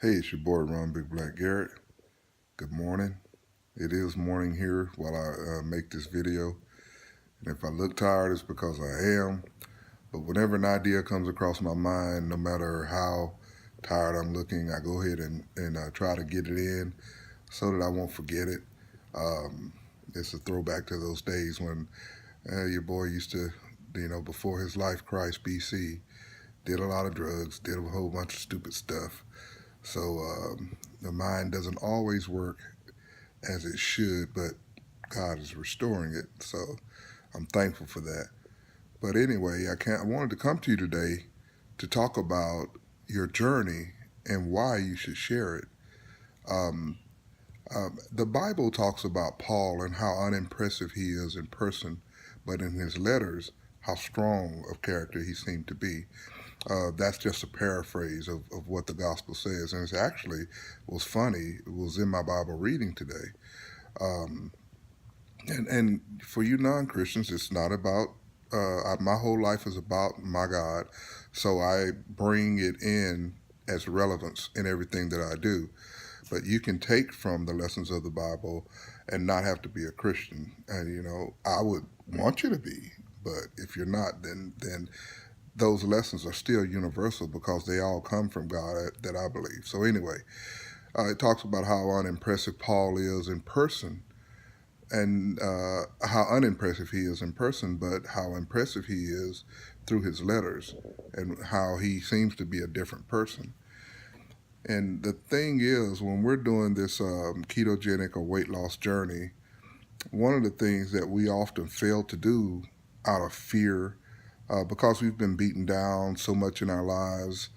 Hey, it's your boy Ron Big Black Garrett. Good morning. It is morning here while I make this video. And if I look tired, it's because I am. But whenever an idea comes across my mind, no matter how tired I'm looking, I go ahead and try to get it in so that I won't forget it. Um, it's a throwback to those days when your boy used to, before his life, Christ BC, did a lot of drugs, did a whole bunch of stupid stuff. So the mind doesn't always work as it should, but God is restoring it. So I'm thankful for that. But anyway, I wanted to come to you today to talk about your journey and why you should share it. Um, the Bible talks about Paul and how unimpressive he is in person, but in his letters, how strong of character he seemed to be. That's just a paraphrase of what the gospel says, and it actually was funny. It was in my Bible reading today. Um, and for you non-Christians, it's not about. My whole life is about my God, so I bring it in as relevance in everything that I do. But you can take from the lessons of the Bible and not have to be a Christian. And I would want you to be, but if you're not, then those lessons are still universal because they all come from God that I believe. So anyway, it talks about how unimpressive Paul is in person and how unimpressive he is in person, but how impressive he is through his letters and how he seems to be a different person. And the thing is, when we're doing this ketogenic or weight loss journey, one of the things that we often fail to do out of fear, because we've been beaten down so much in our lives,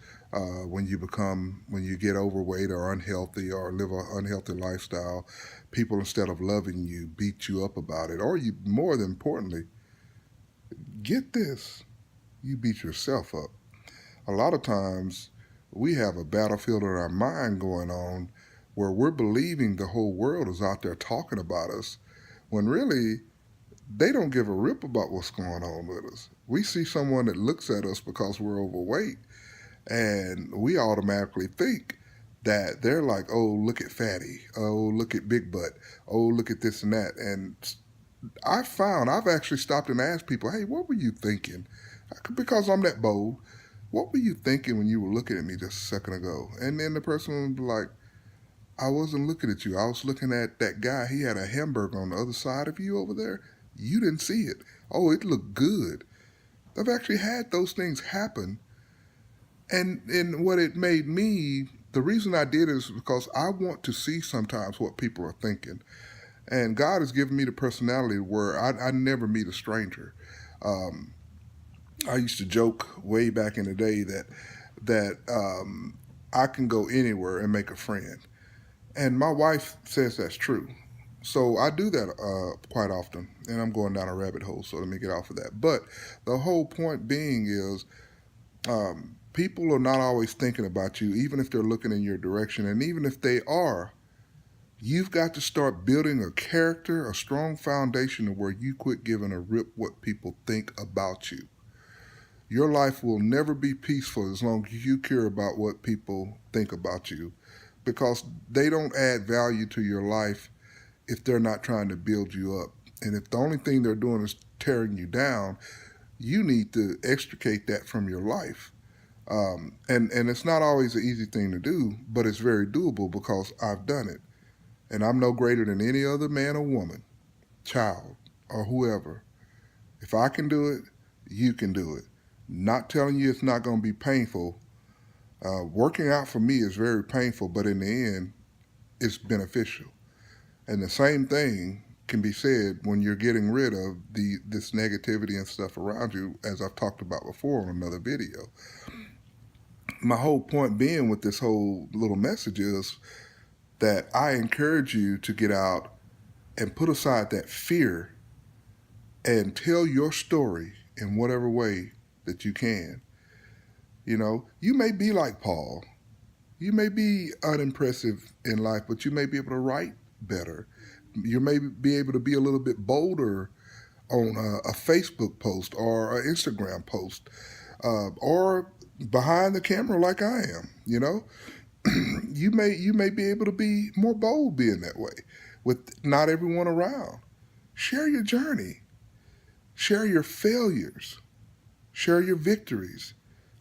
when you get overweight or unhealthy or live an unhealthy lifestyle, people, instead of loving you, beat you up about it. Or you, more than importantly, get this, you beat yourself up. A lot of times we have a battlefield in our mind going on where we're believing the whole world is out there talking about us when really they don't give a rip about what's going on with us. We see someone that looks at us because we're overweight, and we automatically think that they're like, oh, look at fatty. Oh, look at big butt. Oh, look at this and that. And I've actually stopped and asked people, hey, what were you thinking? Because I'm that bold. What were you thinking when you were looking at me just a second ago? And then the person would be like, I wasn't looking at you. I was looking at that guy. He had a hamburger on the other side of you over there. You didn't see it. Oh, it looked good. I've actually had those things happen. And what it made me, the reason I did it is because I want to see sometimes what people are thinking. And God has given me the personality where I never meet a stranger. Um, I used to joke way back in the day that I can go anywhere and make a friend. And my wife says that's true. So I do that quite often, and I'm going down a rabbit hole. So let me get off of that. But the whole point being is, people are not always thinking about you, even if they're looking in your direction, and even if they are, you've got to start building a character, a strong foundation of where you quit giving a rip what people think about you. Your life will never be peaceful as long as you care about what people think about you, because they don't add value to your life if they're not trying to build you up. And if the only thing they're doing is tearing you down, you need to extricate that from your life. And it's not always an easy thing to do, but it's very doable because I've done it. And I'm no greater than any other man or woman, child, or whoever. If I can do it, you can do it. Not telling you it's not going to be painful. Working out for me is very painful, but in the end, it's beneficial. And the same thing can be said when you're getting rid of this negativity and stuff around you, as I've talked about before on another video. My whole point being with this whole little message is that I encourage you to get out and put aside that fear and tell your story in whatever way that you can. You may be like Paul. You may be unimpressive in life, but you may be able to write better. You may be able to be a little bit bolder on a Facebook post or an Instagram post, or behind the camera like I am. you may be able to be more bold being that way with not everyone around. Share your journey. Share your failures. Share your victories.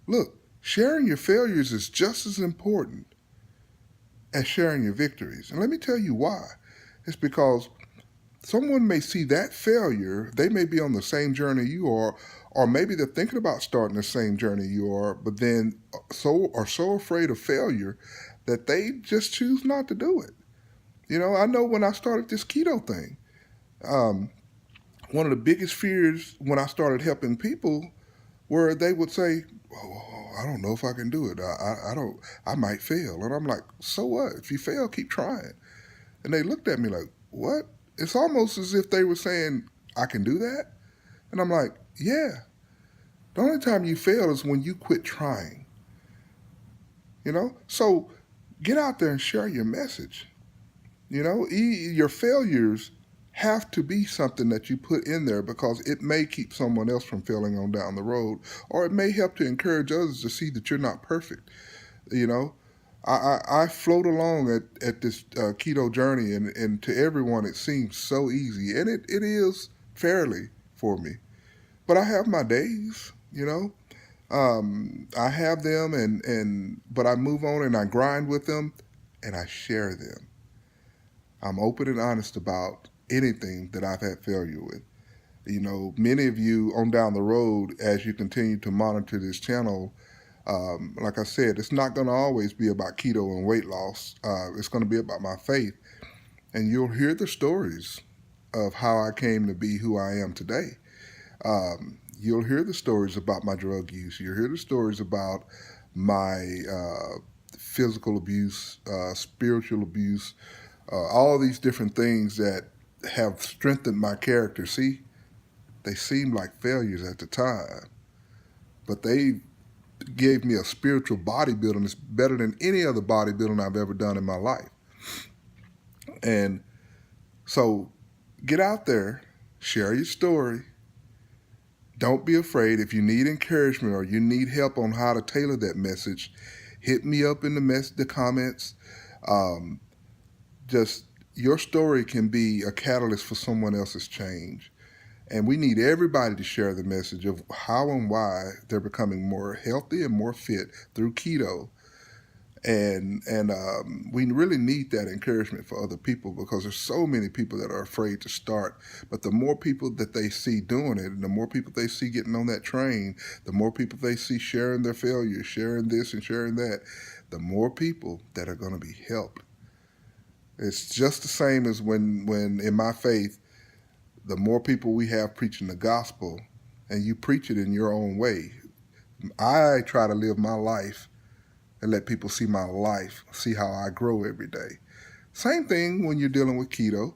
Look, sharing your failures is just as important as sharing your victories. And let me tell you why. It's because someone may see that failure, they may be on the same journey you are, or maybe they're thinking about starting the same journey you are, but then so afraid of failure that they just choose not to do it. I know when I started this keto thing, um, one of the biggest fears when I started helping people where they would say, "Oh, I don't know if I can do it. I don't. I might fail." And I'm like, "So what? If you fail, keep trying." And they looked at me like, "What?" It's almost as if they were saying, "I can do that." And I'm like, "Yeah. The only time you fail is when you quit trying." So get out there and share your message. Your failures have to be something that you put in there because it may keep someone else from failing on down the road, or it may help to encourage others to see that you're not perfect. You know, I float along at this keto journey, and to everyone it seems so easy, and it is fairly for me. But I have my days. I have them, but I move on and I grind with them, and I share them. I'm open and honest about anything that I've had failure with. Many of you on down the road, as you continue to monitor this channel, like I said, it's not going to always be about keto and weight loss. It's going to be about my faith. And you'll hear the stories of how I came to be who I am today. You'll hear the stories about my drug use. You'll hear the stories about my physical abuse, spiritual abuse, all these different things that have strengthened my character. See, they seemed like failures at the time, but they gave me a spiritual bodybuilding that's better than any other bodybuilding I've ever done in my life. And so get out there, share your story. Don't be afraid. If you need encouragement or you need help on how to tailor that message, hit me up in the comments. Just your story can be a catalyst for someone else's change. And we need everybody to share the message of how and why they're becoming more healthy and more fit through keto. And we really need that encouragement for other people because there's so many people that are afraid to start. But the more people that they see doing it, and the more people they see getting on that train, the more people they see sharing their failures, sharing this and sharing that, the more people that are going to be helped. It's just the same as when in my faith, the more people we have preaching the gospel, and you preach it in your own way. I try to live my life and let people see my life, see how I grow every day. Same thing when you're dealing with keto.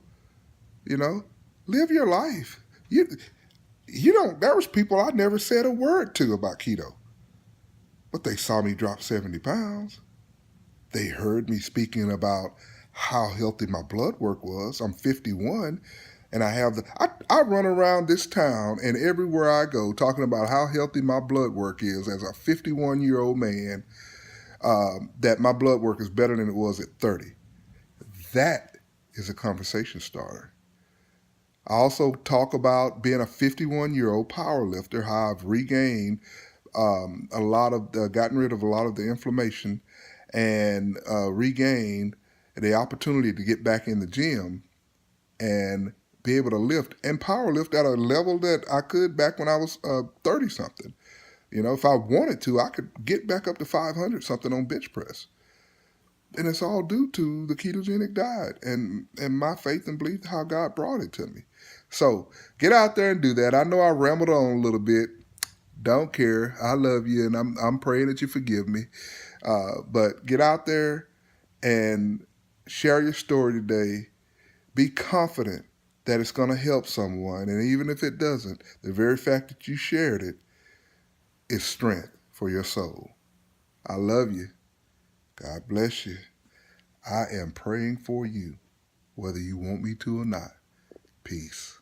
Live your life. There was people I never said a word to about keto, but they saw me drop 70 pounds. They heard me speaking about how healthy my blood work was. I'm 51, and I run around this town and everywhere I go talking about how healthy my blood work is as a 51-year-old man. That my blood work is better than it was at 30. That is a conversation starter. I also talk about being a 51-year-old power lifter, how I've regained gotten rid of a lot of the inflammation and regained the opportunity to get back in the gym and be able to lift and power lift at a level that I could back when I was 30 something. If I wanted to, I could get back up to 500 something on bench press. And it's all due to the ketogenic diet and my faith and belief how God brought it to me. So get out there and do that. I know I rambled on a little bit. Don't care. I love you, and I'm praying that you forgive me. But get out there and share your story today. Be confident that it's going to help someone. And even if it doesn't, the very fact that you shared it is strength for your soul. I love you. God bless you. I am praying for you, whether you want me to or not. Peace.